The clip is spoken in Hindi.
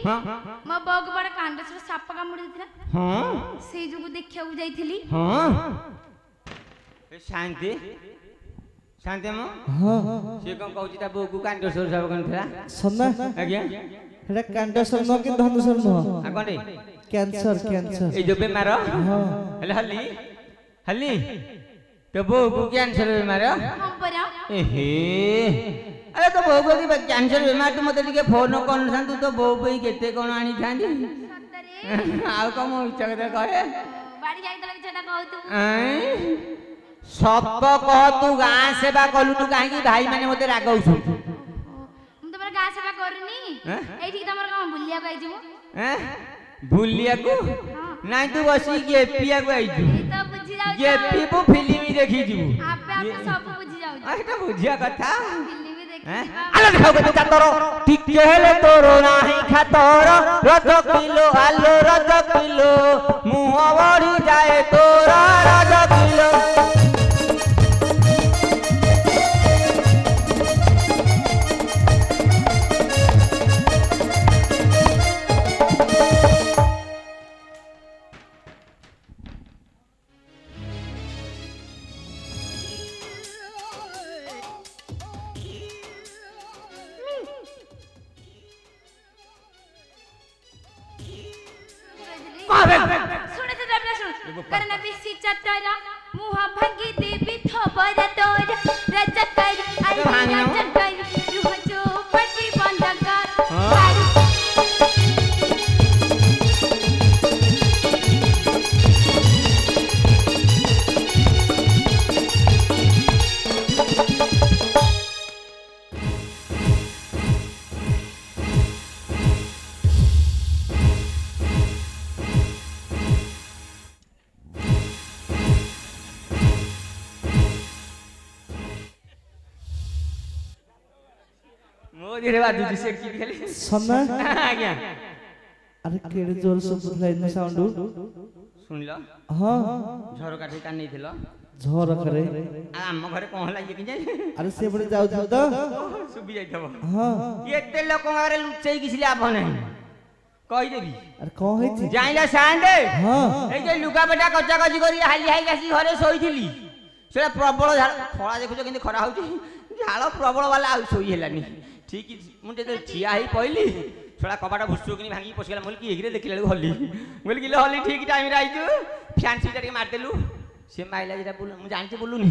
हां मो बग बड़ कांडस साप कामुड़ी दिला हां से जुगु देखिया को जाईथिली हां ए शांति शांति मो हां से कोन कहउची ता बो को कांडस साप कोन थला सन्ना आज्ञा एटा कांडसर न कि धनुसर न आ कोन कैंसर कैंसर ए जो बेमार हां हले हल्ली हल्ली तो बो को कैंसर बेमार हां परा एहे अरे तो बो को कैंसर बेमार तू मते टिके फोन कोन सान तू तो बो पई केते कोन आनी थांदी सतरे आ को मो इच्छा करे कहे बाड़ी जाईतला कि छटा कहू तू सब कह तू गां सेवा कलु तू काहे की भाई माने मते रागौछु हम तमर गा सेवा करनी एठी तमर काम भुलिया गई जमु हैं भूलिया को नहीं तू बसी गेपिया को आइजु तो बुझी जाऊ गेपी को फिल्म देखी जीवु आपे आपे सब बुझी जाऊ आ एटा बुझिया कथा फिल्म देखी आलो देखाओ के चातर ठीक हेले तोरो नाही खातर रज किलो आलो रज किलो मुह बड़ी जाए तोरा रज किलो सुने तो डबला सुन करना बिसी चटरा मुहा भंगी देवी थोबरा तोर रजत कर आई रजत कर रुह जो पटी बंद कर मोदी रे बाजू से की खेली सन्ना आज्ञा अरे केड़े जोर से बुझलाइन साउंड सुन लो हां झरो काठी कान नहीं थिलो झोर करे हम घरे कोन लागे कि जाय अरे से बड़े जाउ तो सुबी जाइथबो हां केते लोक मारे लुचई किसले आभ नहीं कहि देबी अरे को है जाइला सांडे हां ए जे लुगा बेटा कच्चा कच्ची करी हाली हाई आसी घरे सोईथिली सेला प्रबल झाड़ खळा देखुछ किंतु खरा होउची झाड़ प्रबल वाला आ सोई हेलानी ठीक मुझे तो ठिया ही पइली थोड़ा कबाटा भुसु किनी भांगी पसगला मोल की एगिरे देखिला हल्ली मोल किले हल्ली ठीक टाइम रे आइजु फैंसी टा के मार देलु से माइला जेटा बोल मु जानते बोलुनी